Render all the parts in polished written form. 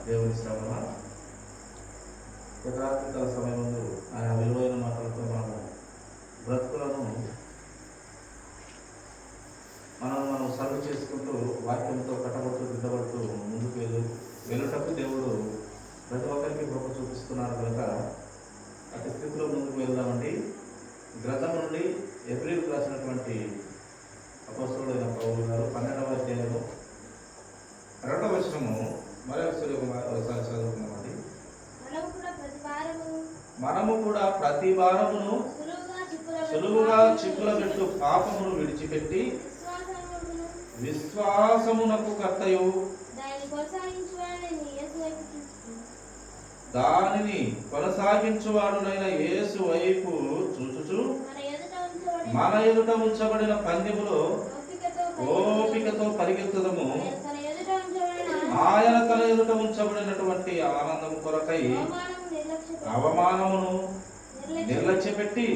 దేవుని శ్రవణ యథార్థ సమయం ముందు ఆయన విలువైన మాటలతో మనము బ్రతుకులను మనం సర్వ్ చేసుకుంటూ వాక్యంతో కట్టబడుతూ దిద్దబడుతూ ముందుకు వెళ్ళుటకు దేవుడు ప్రతి ఒక్కరికి కృప చూపిస్తున్నారు కనుక అతి స్థితిలో ముందుకు వెళ్దామండి. గ్రంథం నుండి ఏప్రిల్ రాసినటువంటి అపోస్తలుడైన పౌలు గారు 12వ అధ్యాయము 2వ వచనము మరొకసారి చదువుకున్నామండి. మనము కూడా ప్రతి వారమును సులువుగా చిక్కుల పెట్టు పాపమును విడిచిపెట్టి విశ్వాసమునకు కర్తయు దానిని కొనసాగించువాడునైన యేసు వైపు చూచుచు మన ఎదుట ఉంచబడిన పందెములో ఓపికతో పరిగెత్తుదము. ఆయన తన ఎదుట ఉంచబడినటువంటి ఆనందం కొరకై అవమానమును నిర్లక్ష్యపెట్టి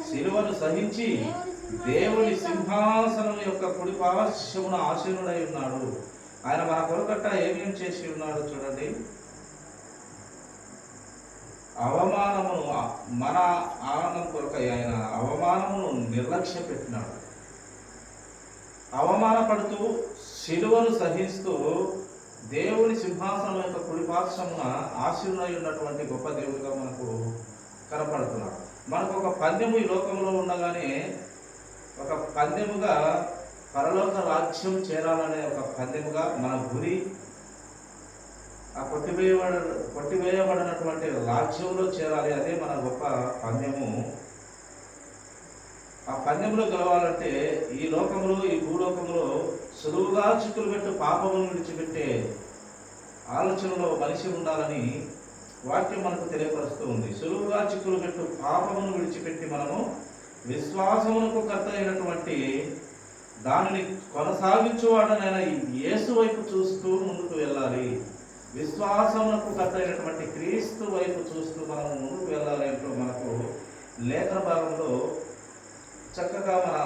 శిలువను సహించి దేవుని సింహాసనం యొక్క కుడి పార్శ్వమున ఆసీనుడై ఉన్నాడు. ఆయన మన కొరకట్ట ఏమేం చేసి ఉన్నాడు చూడండి. అవమానమును మన ఆనందం కొరకై ఆయన అవమానమును నిర్లక్ష్య పెట్టినాడు. అవమానపడుతూ శిలువను సహిస్తూ దేవుని సింహాసనం యొక్క కుడిపార్శ్వమున ఆశీనుడై ఉన్నటువంటి గొప్ప దేవుడిగా మనకు కనపడుతున్నాడు. మనకు ఒక పందెము ఈ లోకంలో ఉండగానే ఒక పందెముగా పరలోక రాజ్యం చేరాలనే ఒక పందెముగా మన గురి ఆ కొట్టివేయబడినటువంటి రాజ్యంలో చేరాలి. అదే మన గొప్ప పందెము. ఆ పందెంలో గెలవాలంటే ఈ లోకంలో ఈ భూలోకంలో సులువుగా చిక్కులు పెట్టు పాపమును విడిచిపెట్టే ఆలోచనలో మనిషి ఉండాలని వాక్యం మనకు తెలియపరుస్తూ ఉంది. సులువుగా చిక్కులు పెట్టు పాపమును విడిచిపెట్టి మనము విశ్వాసమునకు కర్త అయినటువంటి దానిని కొనసాగించువాడనైనా యేసు వైపు చూస్తూ ముందుకు వెళ్ళాలి. విశ్వాసమునకు కర్త అయినటువంటి క్రీస్తు వైపు చూస్తూ మనం ముందుకు వెళ్ళాలి అంటూ మనకు లేఖన భాగంలో చక్కగా మన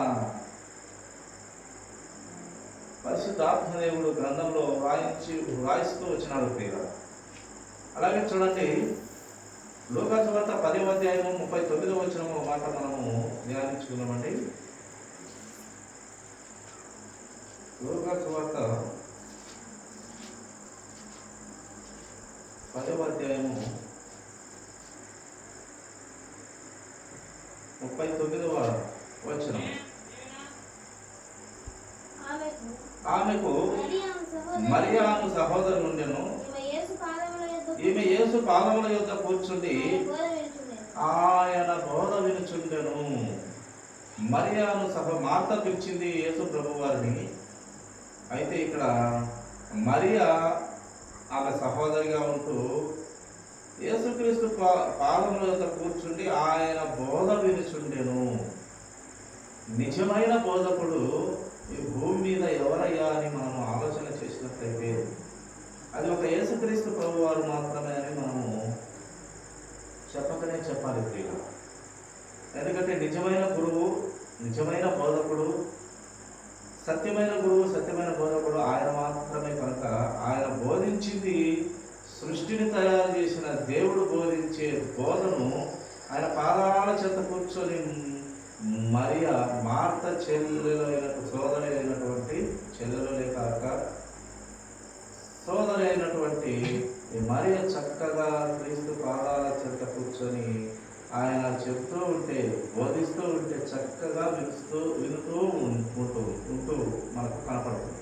పరిశుద్ధాత్మ దేవుడు గ్రంథంలో వ్రాయిస్తూ వచ్చినాడు ప్రియుల. అలాగే చూడండి, లూకా సువార్త 10వ అధ్యాయము 39వ వచనము మాట మనము ధ్యానించుకున్నామండి. లూకా సువార్త 10వ అధ్యాయము 39వ వచనం. ఆమెకు మరియాను సహోదరు నుండెను. ఈమె యేసు పాదముల యొద్ద కూర్చుండి ఆయన బోధ వినుచుండెను. మరియాను మార్త పిలిచింది యేసు ప్రభు వారిని. అయితే ఇక్కడ మరియా ఆమె సహోదరిగా ఉంటూ యేసుక్రీస్తు పాదముల యొద్ద కూర్చుండి ఆయన బోధ వినుచుండెను. నిజమైన బోధకుడు ఈ భూమి మీద ఎవరయ్యా అని మనం ఆలోచన చేసినట్లయితే అది ఒక యేసుక్రీస్తు ప్రభు వారు మాత్రమే అని మనము చెప్పకనే చెప్పాలి ప్రియులు. ఎందుకంటే నిజమైన గురువు, నిజమైన బోధకుడు, సత్యమైన గురువు, సత్యమైన బోధకుడు ఆయన మాత్రమే కనుక ఆయన బోధించింది సృష్టిని తయారు చేసిన దేవుడు బోధించే బోధను ఆయన పాదాల చెంత కూర్చొని మరియా మార్త సోదరి అయినటువంటి చెల్లెలే కాక సోదరి అయినటువంటి మరియా చక్కగా క్రీస్తు పాదాల చెంత కూర్చొని ఆయన చెప్తూ ఉంటే, బోధిస్తూ ఉంటే చక్కగా వినుతూ ఉంటూ మనకు కనపడుతుంది.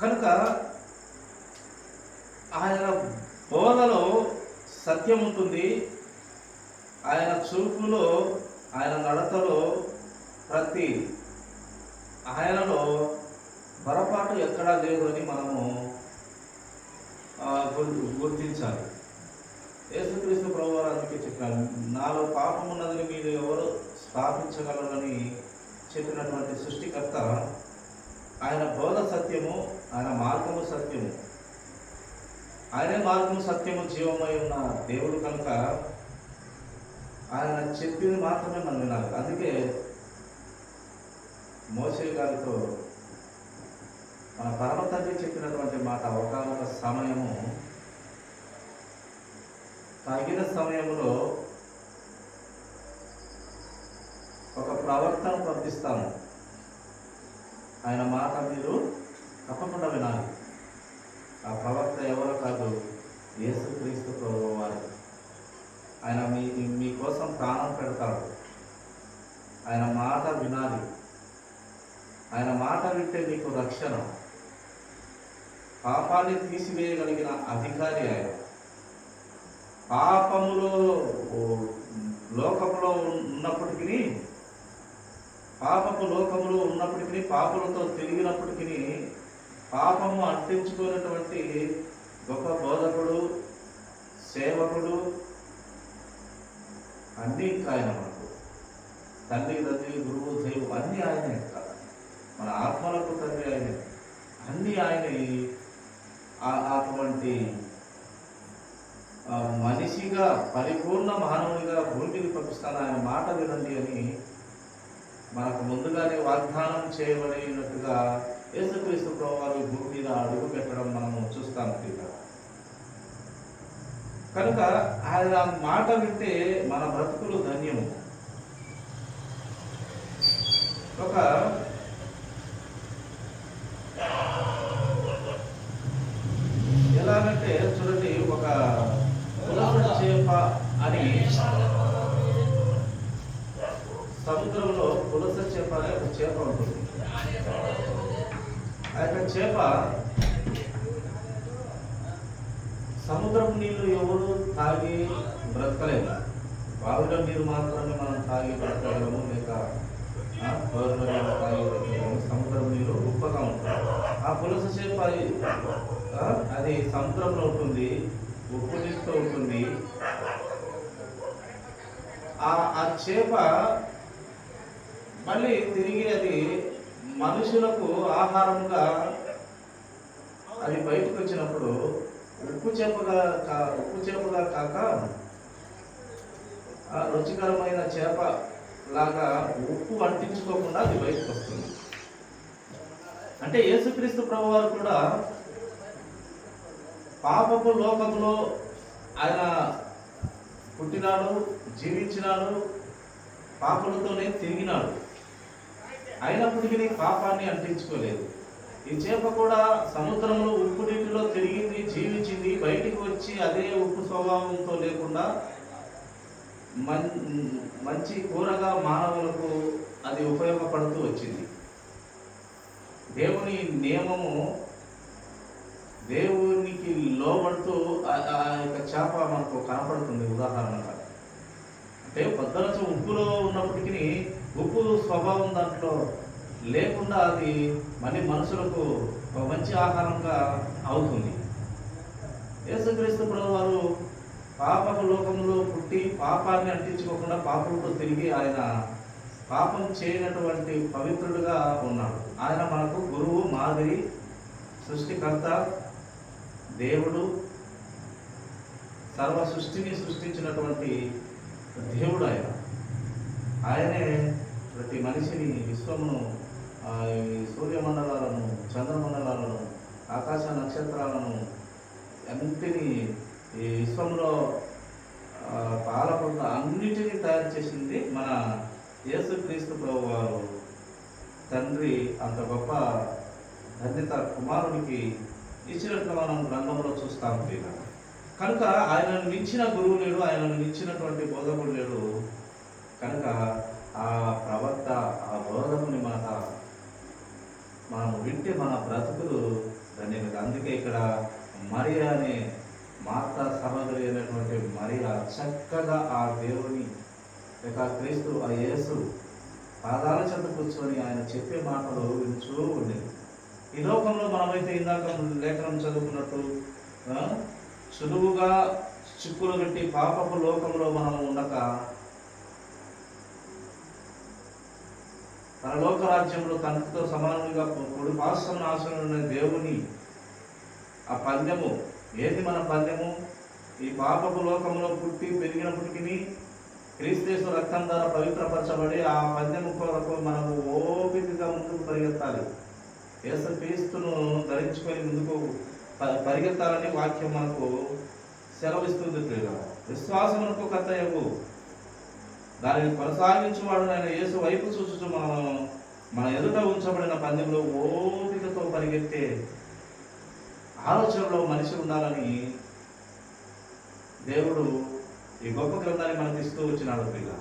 కనుక ఆయన బోధలో సత్యం ఉంటుంది. ఆయన చూపులో, ఆయన నడతలో, ప్రతి ఆయనలో పొరపాటు ఎక్కడా లేదు అని మనము గుర్తించాలి. యేసుక్రీస్తు ప్రభువారు అందుకే చెప్పారు, నాలో పాపం ఉన్నదని మీరు ఎవరు స్థాపించగలరని చెప్పినటువంటి సృష్టికర్త ఆయన బోధ సత్యము, ఆయన మార్గము సత్యము, ఆయనే మార్గము సత్యము జీవమై ఉన్న దేవుడు కనుక ఆయన చెప్పింది మాత్రమే మనం వినాలి. అందుకే మోషే గారితో మన పరమ తండ్రి చెప్పినటువంటి మాట, ఒక తగిన సమయంలో ఒక ప్రవక్తను పంపిస్తాము. ఆయన మాట మీరు తప్పకుండా వినాలి. ఆ ప్రవక్త ఎవరో కాదు, యేసుక్రీస్తు ప్రభువు వారు. ఆయన మీకోసం ప్రాణం పెడతాడు. ఆయన మాట వినాలి. ఆయన మాట వింటే మీకు రక్షణ. పాపాన్ని తీసివేయగలిగిన అధికారి ఆయన. పాపములో లోకములో ఉన్నప్పటికీ, పాపపు లోకములో ఉన్నప్పటికీ, పాపలతో తిరిగినప్పటికీ పాపము అంటించుకున్నటువంటి గొప్ప బోధకుడు, సేవకుడు, అన్నీ ఆయన. మనకు తండ్రి, గురువు, దైవం అన్నీ ఆయనే. మన ఆత్మలకు తండ్రి ఆయనే. అన్నీ ఆయన. అటువంటి మనిషిగా, పరిపూర్ణ మానవునిగా భూమికి పంపిస్తాను, ఆయన మాట వినండి అని మనకు ముందుగానే వాగ్దానం చేయబడినట్టుగా యేసుక్రీస్తు ప్రభువు భూమి మీద అడుగు పెట్టడం మనము చూస్తాం. కనుక ఆయన మాట వింటే మన బ్రతుకులు ధన్యము. ఒక ఎలాగంటే చూడండి, ఒక పులస చేప అని, సముద్రంలో పులస చేప అనే ఒక చేప ఉంటుంది. ఆ యొక్క చేప సముద్రం నీళ్లు ఎవరు తాగి బ్రతకలేము. బావిలో నీరు మాత్రమే మనం తాగి బ్రతకగలము, లేక బావిలో నీళ్ళు తాగి బ్రతకగలము. సముద్రం నీరు ఉప్పగా ఉంటుంది. ఆ పులస చేప అది సముద్రంలో ఉంటుంది, ఉప్పు నీటితో ఉంటుంది. ఆ చేప మళ్ళీ తిరిగి అది మనుషులకు ఆహారంగా అది బయటకు వచ్చినప్పుడు ఉప్పు చేపగా కాక రుచికరమైన చేప లాగా ఉప్పు అంటించుకోకుండా అది బయటకు వస్తుంది. అంటే యేసుక్రీస్తు ప్రభువారు కూడా పాపపు లోకంలో ఆయన పుట్టినాడు, జీవించినాడు, పాపలతోనే తిరిగినాడు. అయినప్పటికీ పాపాన్ని అంటించుకోలేదు. ఈ చేప కూడా సముద్రంలో ఉప్పు నీటిలో తిరిగింది, జీవించింది. బయటికి వచ్చి అదే ఉప్పు స్వభావంతో లేకుండా మంచి కూరగా మానవులకు అది ఉపయోగపడుతూ వచ్చింది. దేవుని నియమము, దేవునికి లోబడుతూ ఆ యొక్క చేప మనకు కనపడుతుంది. ఉదాహరణగా అంటే పొద్దున ఉప్పులో ఉన్నప్పటికీ ఉప్పు స్వభావం దాంట్లో లేకుండా అది మళ్ళీ మనుషులకు ఒక మంచి ఆహారంగా అవుతుంది. యేసుక్రీస్తు ప్రభువారు పాపపు లోకంలో పుట్టి పాపాన్ని అంటించుకోకుండా పాపంతో తిరిగి ఆయన పాపం చేయనటువంటి పవిత్రుడుగా ఉన్నాడు. ఆయన మనకు గురువు, మాదిరి, సృష్టికర్త, దేవుడు, సర్వ సృష్టిని సృష్టించినటువంటి దేవుడు ఆయన. ఆయనే ప్రతి మనిషిని, విశ్వమును, సూర్యమండలాలను, చంద్రమండలాలను, ఆకాశ నక్షత్రాలను అన్నిటినీ, ఈ విశ్వంలో పాలపంట అన్నిటినీ తయారు చేసింది మన యేసుక్రీస్తు ప్రభువారు. తండ్రి అంత గొప్ప ధన్యత కుమారుడికి ఇచ్చినట్లు మనం గ్రంథంలో చూస్తాం. కనుక ఆయనను మించిన గురువు లేడు, ఆయనను మించినటువంటి బోధకుడు లేడు. కనుక ఆ ప్రవక్త, ఆ బోధకుని మాట మనం వింటే మన బ్రతుకులు ధన్యత. అందుకే ఇక్కడ మరియా అనే మార్తా సహోదరి అయినటువంటి మరియా చక్కగా ఆ దేవుని లేక క్రీస్తు, ఆ యేసు పాదాల చెంత కూర్చొని ఆయన చెప్పే మాటలు వింటూ ఉండేది. ఈ లోకంలో మనమైతే ఇందాక లేఖనం చదువుకున్నట్టు సులువుగా చిక్కులు పెట్టి పాపపు లోకంలో మనం ఉండక పరలోక రాజ్యంలో తండ్రితో సమానంగా పొడి పాసం ఆశనున్న దేవుని ఆ పందెము ఏది? మన పందెము ఈ పాపపు లోకంలో పుట్టి పెరిగినప్పటికీ క్రీస్తు రక్తం ద్వారా పవిత్రపరచబడి ఆ పందెము కొరకు మనము ఓపికగా ముందుకు పరిగెత్తాలి. యేసు క్రీస్తును ధరించుకొని ముందుకు పరిగెత్తాలని వాక్యం మనకు సెలవిస్తుంది ప్రియుల. విశ్వాసమునకు కర్తయగు దానిని కొనసాగించువాడు ఆయన యేసు వైపు చూచుచు మన ఎదుట ఉంచబడిన పందెంలో ఓపికతో పరిగెత్తే ఆలోచనలో మనిషి ఉండాలని దేవుడు ఈ గొప్ప గ్రంథాన్ని మనకు ఇస్తూ వచ్చినాడు ప్రియుల.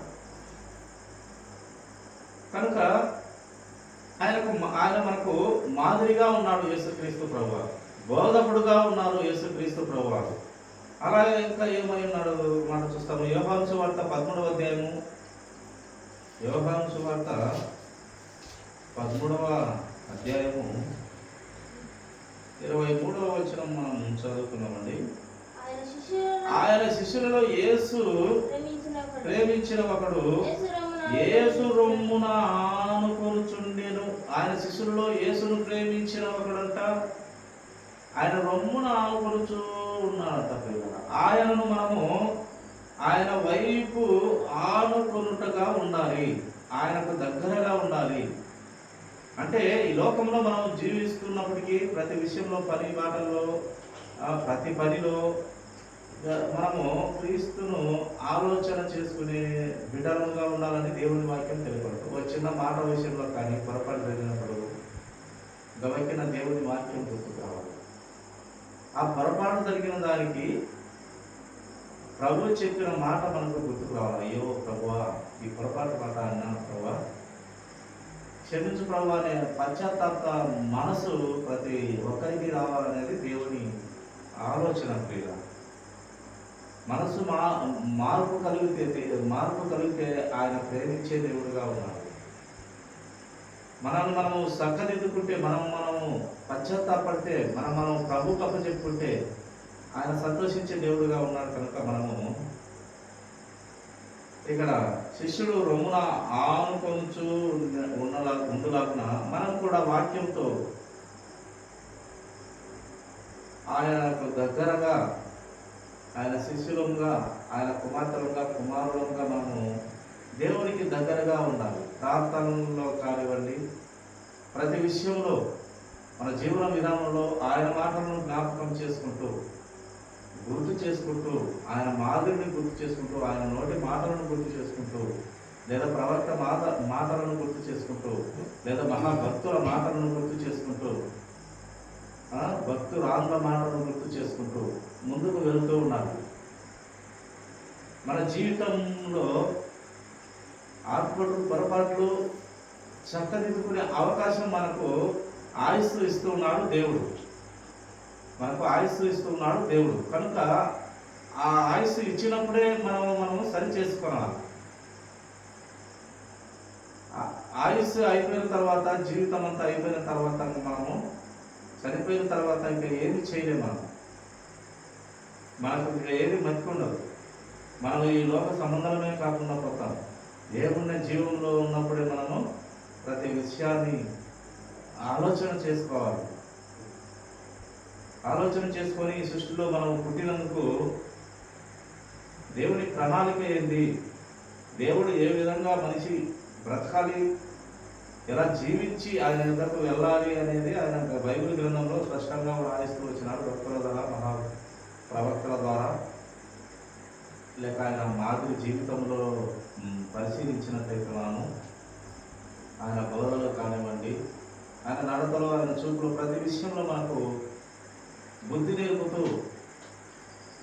కనుక ఆయన మనకు మాదిరిగా ఉన్నాడు యేసుక్రీస్తు ప్రభువారు, బోధకుడుగా ఉన్నారు యేసుక్రీస్తు ప్రభువారు. అలాగే ఇంకా ఏమై ఉన్నాడు మాట చూస్తాము. యోహాను సువార్త 13వ అధ్యాయము, యోహాను సువార్త 13వ అధ్యాయము 23వ వచనం మనం చదువుకున్నామండి. ఆయన శిష్యులలో యేసు ప్రేమించిన ఒకడు యేసు రొమ్మున ఆనుకొనుచుండెను. ఆయన శిష్యులలో యేసును ప్రేమించిన ఒకడంట ఆయన రొమ్మున ఆనుకొనుచు ఉన్నాడట. ఆయనను మనము ఆయన వైపు ఆనుకొనుటగా ఉండాలి, ఆయనకు దగ్గరగా ఉండాలి. అంటే ఈ లోకంలో మనం జీవిస్తున్నప్పటికీ ప్రతి విషయంలో, పని మాటల్లో, ప్రతి పనిలో మనము క్రీస్తును ఆలోచన చేసుకునే బిడ్డలుగా ఉండాలని దేవుని వాక్యం తెలియపడుతుంది. ఒక చిన్న మాట విషయంలో కానీ పొరపాటు జరిగినప్పుడు గవకిన దేవుని వాక్యం గుర్తు కావాలి. ఆ పొరపాటు జరిగిన దానికి ప్రభు చెప్పిన మాట మనకు గుర్తుకు రావాలి. అయ్యో ప్రభువా, ఈ పొరపాటు మాట అన్నాను ప్రభువా, క్షమించు ప్రభువా అనే పశ్చాత్తాప మనసు ప్రతి ఒక్కరికి రావాలనేది దేవుని ఆలోచన ప్రియ. మనసు మార్పు కలిగితే ఆయన ప్రేమించే దేవుడుగా ఉన్నాడు. మనము చక్కదిద్దుకుంటే, మనము పశ్చాత్తాపడితే, మనం ప్రభు కప్ప చెప్పుకుంటే ఆయన సంతోషించే దేవుడుగా ఉన్నాడు. కనుక మనము ఇక్కడ శిష్యుడు రొమ్మున ఆనుకొంచు ఉండులాగున మనం కూడా వాక్యంతో ఆయనకు దగ్గరగా, ఆయన శిష్యులంగా, ఆయన కుమారులంగా మనము దేవునికి దగ్గరగా ఉండాలి. ప్రార్థనలో కానివ్వండి, ప్రతి విషయంలో మన జీవన విధానంలో ఆయన మాటలను జ్ఞాపకం చేసుకుంటూ, గుర్తు చేసుకుంటూ, ఆయన మాదిరిని గుర్తు చేసుకుంటూ, ఆయన నోటి మాటలను గుర్తు చేసుకుంటూ, లేదా ప్రవక్త మాటలను గుర్తు చేసుకుంటూ, లేదా మహాభక్తుల మాటలను గుర్తు చేసుకుంటూ, భక్తురాంధ్ర మాటలను గుర్తు చేసుకుంటూ ముందుకు వెళ్తూ ఉండాలి. మన జీవితంలో ఆత్మలు పొరపాట్లు చక్కదిద్దుకునే అవకాశం మనకు ఆయుస్సు ఇస్తూ ఉన్నాడు దేవుడు. కనుక ఆ ఆయుస్సు ఇచ్చినప్పుడే మనము సరి చేసుకోవాలి. ఆయుస్సు అయిపోయిన తర్వాత, జీవితం అంతా అయిపోయిన తర్వాత, మనము చనిపోయిన తర్వాత ఇంకా ఏమి చేయలేము. మనకు ఇంకా ఏది మతికుండదు. మనం ఈ లోక సంబంధమే కాకుండా పోతాం. దేవుని జీవంలో ఉన్నప్పుడే మనము ప్రతి విషయాన్ని ఆలోచన చేసుకోవాలి. ఆలోచన చేసుకొని ఈ సృష్టిలో మనం పుట్టినందుకు దేవుని ప్రణాళిక ఏంది, దేవుడు ఏ విధంగా మనిషి బ్రతకాలి, ఎలా జీవించి ఆయన ఎదుకు వెళ్ళాలి అనేది ఆయన బైబిల్ గ్రంథంలో స్పష్టంగా రాయిస్తూ వచ్చినాడు. భక్తుల ద్వారా, ప్రవక్తల ద్వారా, లేక ఆయన మాదిరి జీవితంలో పరిశీలించినట్లయితే మనము ఆయన బోధనలో కానివ్వండి, ఆయన నడతలో, ఆయన చూపులో, ప్రతి విషయంలో మనకు బుద్ధి నేర్పుతూ,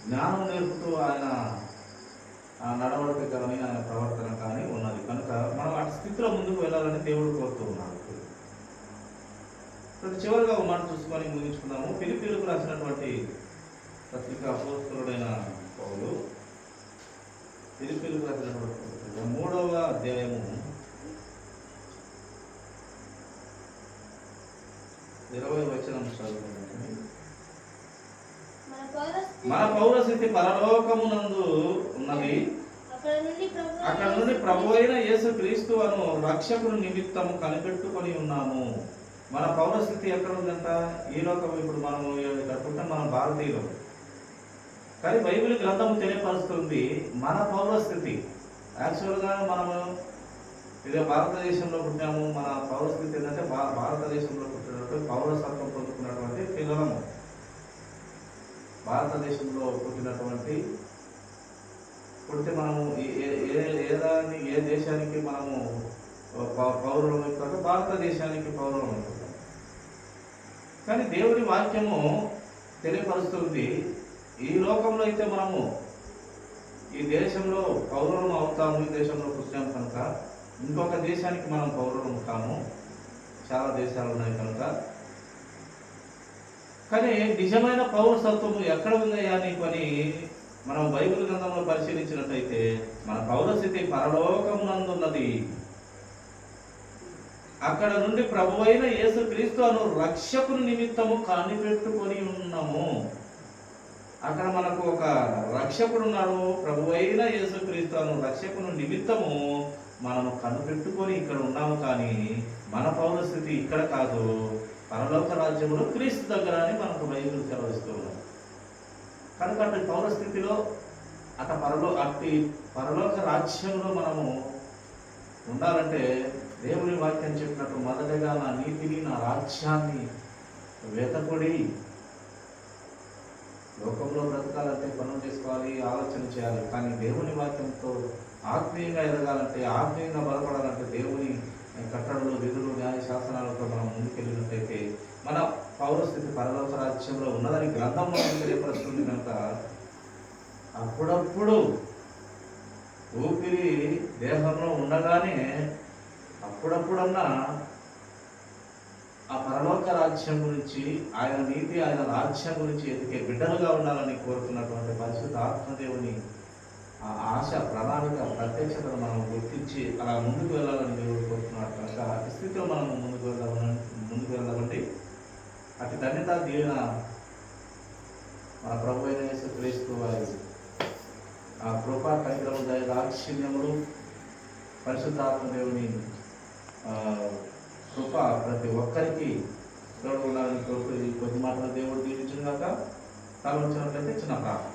జ్ఞానం నేర్పుతూ ఆయన నడవడిక కానీ, ఆయన ప్రవర్తన కానీ ఉన్నది. కనుక మనం అటు స్థితిలో ముందుకు వెళ్ళాలని దేవుడు కోరుతూ ఉన్నాడు. ప్రతి చివరిగా ఒక మాట చూసుకొని ముగించుకుందాము. ఫిలిప్పీయులకు రాసినటువంటి పత్రిక అపోస్తలుడైన పౌలు, ఫిలిప్పీయులకు రాసినటువంటి 3వ అధ్యాయము 20వ వచనం చదువుకుందాం. మన పౌరస్థితి పరలోకమునందు ఉన్నది, అక్కడ నుండి ప్రభు అయిన యేసు క్రీస్తు అను రక్షకుని నిమిత్తము కనిపెట్టుకొని ఉన్నాము. మన పౌరస్థితి ఎక్కడ ఉందంట? ఈ లోకం. ఇప్పుడు మనము కట్టుకుంటే మనం భారతీయులు, కానీ బైబిల్ గ్రంథము తెలియపరుస్తుంది మన పౌరస్థితి. యాక్చువల్గా మనము ఇదే భారతదేశంలో పుట్టాము. మన పౌరస్థితి ఏంటంటే భారతదేశంలో పుట్టినటువంటి పౌరసత్వం పొందుకున్నటువంటి పిల్లలము. భారతదేశంలో పుడితే మనము ఏ దేశానికి మనము పౌరులం అయిపోతాం, భారతదేశానికి పౌరులం అయిపోతాం. కానీ దేవుని వాక్యము తెలియపరుస్తుంది, ఈ లోకంలో అయితే మనము ఈ దేశంలో పౌరులం అవుతాము, ఈ దేశంలో పుట్టాము కనుక ఇంకొక దేశానికి మనం పౌరులం కాము. చాలా దేశాలు ఉన్నాయి కనుక. కానీ నిజమైన పౌరసత్వము ఎక్కడ ఉందయ్యా నీకు అని మనం బైబిల్ గ్రంథంలో పరిశీలించినట్లయితే మన పౌరస్థితి పరలోకమునందున్నది. అక్కడ నుండి ప్రభువైన యేసుక్రీస్తు అను రక్షకుని నిమిత్తము కనిపెట్టుకొని ఉన్నాము. అక్కడ మనకు ఒక రక్షకుడు ఉన్నాడు, ప్రభువైన యేసుక్రీస్తు అను రక్షకుని నిమిత్తము మనము కనిపెట్టుకొని ఇక్కడ ఉన్నాము. కానీ మన పౌరస్థితి ఇక్కడ కాదు, పరలోక రాజ్యములో క్రీస్తు దగ్గర అని మనకు బైబిల్ సెలవిస్తూ ఉన్నాం. కనుక అటు పౌరస్థితిలో అట్టి పరలోక రాజ్యంలో మనము ఉండాలంటే దేవుని వాక్యం చెప్పినట్టు మొదటగా నా నీతిని, నా రాజ్యాన్ని వెతకుడి. లోకంలో బ్రతకాలంటే పనులు చేసుకోవాలి, ఆలోచన చేయాలి. కానీ దేవుని వాక్యంతో ఆత్మీయంగా ఎదగాలంటే, ఆత్మీయంగా బలపడాలంటే దేవుని కట్టడలు, విధులు, న్యాయ శాసనాలతో మనం ముందుకెళ్ళినట్లయితే మన పౌరస్థితి పరలోక రాజ్యంలో ఉన్నదని గ్రంథంలో తెలియపరుస్తుంది. కనుక అప్పుడప్పుడు ఊపిరి దేహంలో ఉండగానే అప్పుడప్పుడన్నా ఆ పరలోక రాజ్యం గురించి, ఆయన నీతి, ఆయన రాజ్యం గురించి ఎదిగే బిడ్డలుగా ఉండాలని కోరుతున్నటువంటి పరిశుద్ధ ఆత్మదేవుని ఆ ఆశ, ప్రణాళిక, ప్రత్యక్షతను మనం గుర్తించి అలా ముందుకు వెళ్ళాలని దేవుడు కోరుతున్నారు. కనుక అతి స్థితిలో మనం ముందుకు వెళ్దామండి. అటు ధన్యత దీవెన మన ప్రభు అయిన యేసుక్రీస్తు వారి ఆ కృపా, కనికరము, దయ, దాక్షిణ్యములు, పరిశుద్ధాత్మదేవుని కృప ప్రతి ఒక్కరికి తోడు ఉండాలని కోరుతూ ఈ కొద్ది మాటలు దేవుడు దీవించిన గాక. తల ఉంచినట్లయితే చిన్న ప్రార్థన.